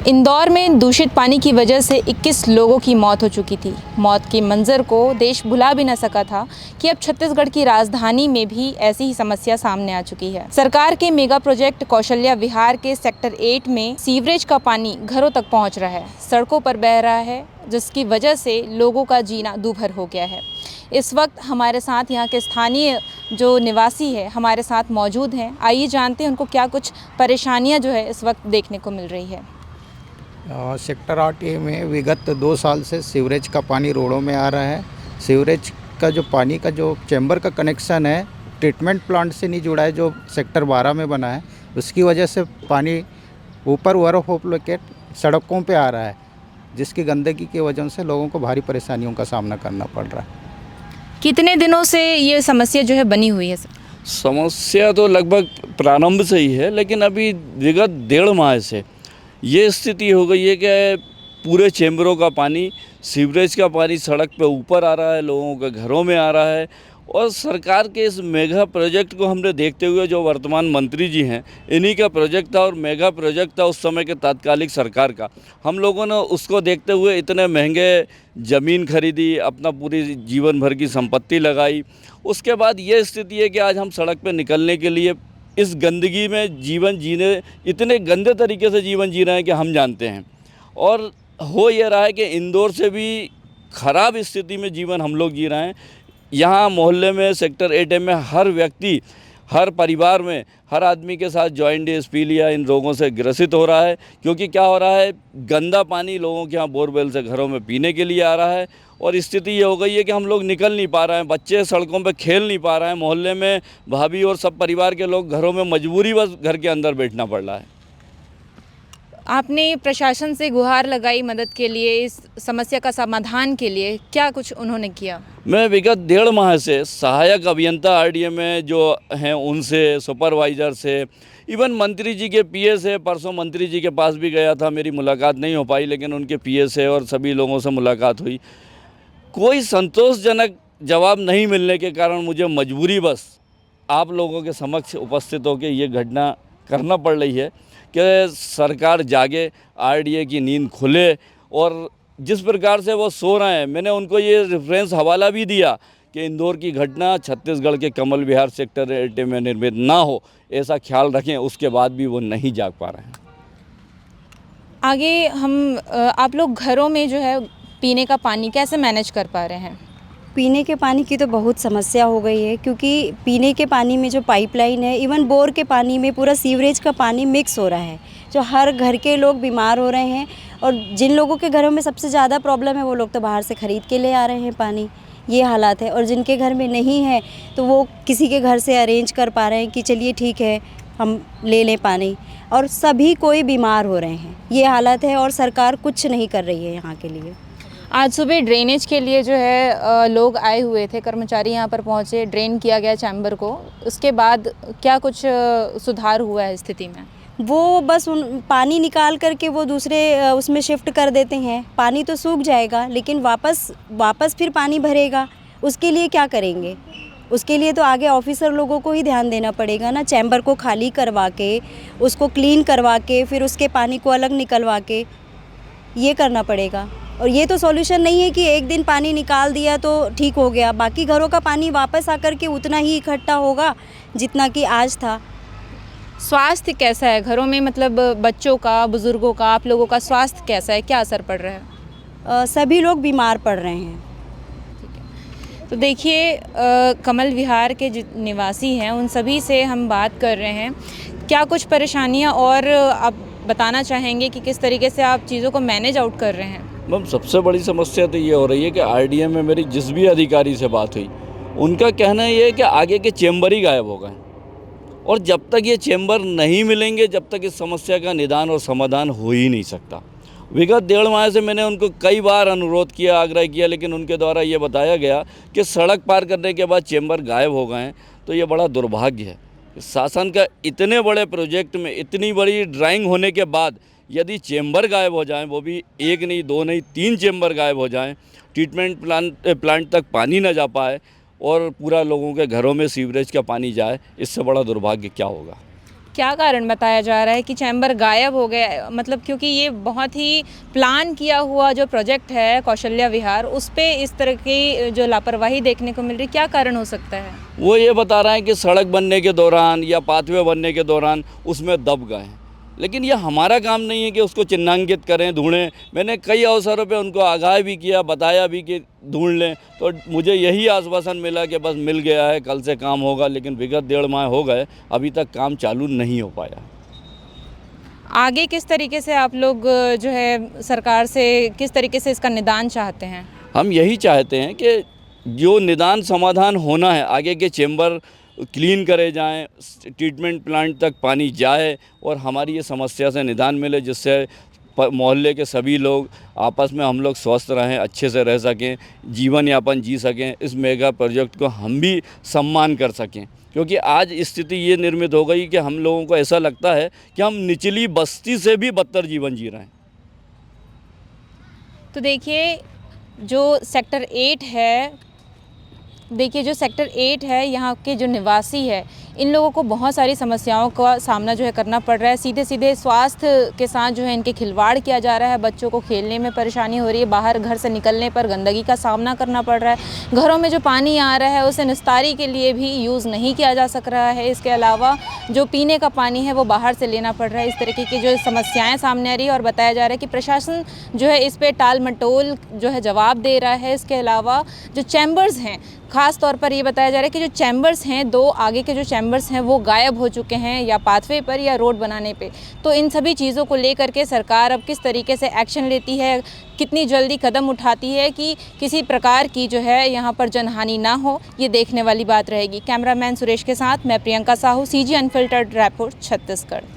इंदौर में दूषित पानी की वजह से 21 लोगों की मौत हो चुकी थी। मौत के मंजर को देश भुला भी न सका था कि अब छत्तीसगढ़ की राजधानी में भी ऐसी ही समस्या सामने आ चुकी है। सरकार के मेगा प्रोजेक्ट कौशल्या विहार के सेक्टर 8 में सीवरेज का पानी घरों तक पहुंच रहा है, सड़कों पर बह रहा है, जिसकी वजह से लोगों का जीना दूभर हो गया है। इस वक्त हमारे साथ यहाँ के स्थानीय जो निवासी है हमारे साथ मौजूद हैं। आइए जानते हैं उनको क्या कुछ परेशानियाँ जो है इस वक्त देखने को मिल रही है। सेक्टर 8 में विगत 2 साल से सीवरेज का पानी रोडों में आ रहा है। सीवरेज का जो पानी का जो चैम्बर का कनेक्शन है ट्रीटमेंट प्लांट से नहीं जुड़ा है, जो सेक्टर 12 में बना है, उसकी वजह से पानी ऊपर ओवरफ्लो के सड़कों पे आ रहा है, जिसकी गंदगी की वजह से लोगों को भारी परेशानियों का सामना करना पड़ रहा है। कितने दिनों से ये समस्या जो है बनी हुई है सर? समस्या तो लगभग प्रारंभ से ही है, लेकिन अभी विगत 1.5 माह से ये स्थिति हो गई है कि पूरे चैम्बरों का पानी, सीवरेज का पानी सड़क पे ऊपर आ रहा है, लोगों के घरों में आ रहा है। और सरकार के इस मेगा प्रोजेक्ट को हमने देखते हुए, जो वर्तमान मंत्री जी हैं, इन्हीं का प्रोजेक्ट था और मेगा प्रोजेक्ट था उस समय के तात्कालिक सरकार का। हम लोगों ने उसको देखते हुए इतने महंगे ज़मीन खरीदी, अपना पूरी जीवन भर की संपत्ति लगाई। उसके बाद ये स्थिति है कि आज हम सड़क पर निकलने के लिए इस गंदगी में जीवन जीने, इतने गंदे तरीके से जीवन जी रहे हैं कि हम जानते हैं। और हो ये रहा है कि इंदौर से भी ख़राब स्थिति में जीवन हम लोग जी रहे हैं। यहाँ मोहल्ले में सेक्टर 8 में हर व्यक्ति, हर परिवार में हर आदमी के साथ जॉइंटिस, पीलिया इन रोगों से ग्रसित हो रहा है। क्योंकि क्या हो रहा है, गंदा पानी लोगों के यहाँ बोरवेल से घरों में पीने के लिए आ रहा है। और स्थिति ये हो गई है कि हम लोग निकल नहीं पा रहे हैं, बच्चे सड़कों पे खेल नहीं पा रहे हैं, मोहल्ले में भाभी और सब परिवार के लोग घरों में मजबूरी बस घर के अंदर बैठना पड़ रहा है। आपने प्रशासन से गुहार लगाई मदद के लिए, इस समस्या का समाधान के लिए, क्या कुछ उन्होंने किया? मैं विगत 1.5 माह से सहायक अभियंता आरडीए में जो हैं उनसे, सुपरवाइज़र से, इवन मंत्री जी के पीए से, परसों मंत्री जी के पास भी गया था, मेरी मुलाकात नहीं हो पाई, लेकिन उनके पीए से और सभी लोगों से मुलाकात हुई। कोई संतोषजनक जवाब नहीं मिलने के कारण मुझे मजबूरी बस आप लोगों के समक्ष उपस्थित होकर ये घटना करना पड़ रही है कि सरकार जागे, आरडीए की नींद खुले। और जिस प्रकार से वो सो रहे हैं, मैंने उनको ये रेफरेंस हवाला भी दिया कि इंदौर की घटना छत्तीसगढ़ के कमल विहार सेक्टर 8 में निर्मित ना हो, ऐसा ख्याल रखें। उसके बाद भी वो नहीं जाग पा रहे हैं। आगे आप लोग घरों में जो है पीने का पानी कैसे मैनेज कर पा रहे हैं? पीने के पानी की तो बहुत समस्या हो गई है, क्योंकि पीने के पानी में जो पाइपलाइन है, इवन बोर के पानी में पूरा सीवरेज का पानी मिक्स हो रहा है, जो हर घर के लोग बीमार हो रहे हैं। और जिन लोगों के घरों में सबसे ज़्यादा प्रॉब्लम है वो लोग तो बाहर से ख़रीद के ले आ रहे हैं पानी, ये हालात है। और जिनके घर में नहीं है तो वो किसी के घर से अरेंज कर पा रहे हैं कि चलिए ठीक है हम ले लें पानी, और सभी कोई बीमार हो रहे हैं, ये हालत है। और सरकार कुछ नहीं कर रही है यहाँ के लिए। आज सुबह ड्रेनेज के लिए जो है लोग आए हुए थे, कर्मचारी यहाँ पर पहुँचे, ड्रेन किया गया चैम्बर को। उसके बाद क्या कुछ सुधार हुआ है स्थिति में? वो बस उन पानी निकाल करके वो दूसरे उसमें शिफ्ट कर देते हैं। पानी तो सूख जाएगा, लेकिन वापस फिर पानी भरेगा, उसके लिए क्या करेंगे? उसके लिए तो आगे ऑफिसर लोगों को ही ध्यान देना पड़ेगा ना। चैम्बर को खाली करवा के, उसको क्लीन करवा के, फिर उसके पानी को अलग निकलवा के ये करना पड़ेगा। और ये तो सॉल्यूशन नहीं है कि एक दिन पानी निकाल दिया तो ठीक हो गया, बाकी घरों का पानी वापस आकर के उतना ही इकट्ठा होगा जितना कि आज था। स्वास्थ्य कैसा है घरों में, मतलब बच्चों का, बुज़ुर्गों का, आप लोगों का स्वास्थ्य कैसा है, क्या असर पड़ रहा है? सभी लोग बीमार पड़ रहे हैं। तो देखिए, कमल विहार के निवासी हैं, उन सभी से हम बात कर रहे हैं। क्या कुछ परेशानियां और आप बताना चाहेंगे कि किस तरीके से आप चीज़ों को मैनेज आउट कर रहे हैं? मैम, सबसे बड़ी समस्या तो ये हो रही है कि आरडीए में मेरी जिस भी अधिकारी से बात हुई, उनका कहना ये है कि आगे के चैम्बर ही गायब हो गए। और जब तक ये चैम्बर नहीं मिलेंगे, जब तक इस समस्या का निदान और समाधान हो ही नहीं सकता। विगत 1.5 माह से मैंने उनको कई बार अनुरोध किया, आग्रह किया, लेकिन उनके द्वारा ये बताया गया कि सड़क पार करने के बाद चैम्बर गायब हो गए हैं। तो ये बड़ा दुर्भाग्य है। शासन का इतने बड़े प्रोजेक्ट में इतनी बड़ी ड्राइंग होने के बाद यदि चैम्बर गायब हो जाएं, वो भी 1 नहीं, 2 नहीं, 3 चैम्बर गायब हो जाएं, ट्रीटमेंट प्लांट तक पानी ना जा पाए और पूरा लोगों के घरों में सीवरेज का पानी जाए, इससे बड़ा दुर्भाग्य क्या होगा? क्या कारण बताया जा रहा है कि चैम्बर गायब हो गया, मतलब क्योंकि ये बहुत ही प्लान किया हुआ जो प्रोजेक्ट है कौशल्या विहार, उस पे इस तरह की जो लापरवाही देखने को मिल रही, क्या कारण हो सकता है? वो ये बता रहे हैं कि सड़क बनने के दौरान या पाथवे बनने के दौरान उसमें दब गए हैं, लेकिन यह हमारा काम नहीं है कि उसको चिन्हांकित करें, ढूंढें। मैंने कई अवसरों पे उनको आगाह भी किया, बताया भी कि ढूंढ लें, तो मुझे यही आश्वासन मिला कि बस मिल गया है, कल से काम होगा। लेकिन विगत 1.5 माह हो गए, अभी तक काम चालू नहीं हो पाया। आगे किस तरीके से आप लोग जो है सरकार से किस तरीके से इसका निदान चाहते हैं? हम यही चाहते हैं कि जो निदान समाधान होना है, आगे के चेंबर क्लीन करे जाएं, ट्रीटमेंट प्लांट तक पानी जाए और हमारी ये समस्या से निदान मिले, जिससे मोहल्ले के सभी लोग आपस में हम लोग स्वस्थ रहें, अच्छे से रह सकें, जीवन यापन जी सकें, इस मेगा प्रोजेक्ट को हम भी सम्मान कर सकें। क्योंकि आज स्थिति ये निर्मित हो गई कि हम लोगों को ऐसा लगता है कि हम निचली बस्ती से भी बदतर जीवन जी रहे हैं। तो देखिए जो सेक्टर 8 है, यहाँ के जो निवासी है, इन लोगों को बहुत सारी समस्याओं का सामना जो है करना पड़ रहा है। सीधे सीधे स्वास्थ्य के साथ जो है इनके खिलवाड़ किया जा रहा है, बच्चों को खेलने में परेशानी हो रही है, बाहर घर से निकलने पर गंदगी का सामना करना पड़ रहा है, घरों में जो पानी आ रहा है उसे निस्तारी के लिए भी यूज़ नहीं किया जा सक रहा है। इसके अलावा जो पीने का पानी है वो बाहर से लेना पड़ रहा है। इस तरीके की जो समस्याएँ सामने आ रही है और बताया जा रहा है कि प्रशासन जो है इस पर टाल मटोल जो है जवाब दे रहा है। इसके अलावा जो चैम्बर्स हैं, ख़ास तौर पर ये बताया जा रहा है कि जो चैम्बर्स हैं, 2 आगे के जो चैम्बर्स हैं वो गायब हो चुके हैं, या पाथवे पर या रोड बनाने पे। तो इन सभी चीज़ों को लेकर के सरकार अब किस तरीके से एक्शन लेती है, कितनी जल्दी कदम उठाती है कि किसी प्रकार की जो है यहाँ पर जनहानि ना हो, ये देखने वाली बात रहेगी। कैमरामैन सुरेश के साथ मैं प्रियंका साहू, CG अनफिल्टर्ड, रायपुर, छत्तीसगढ़।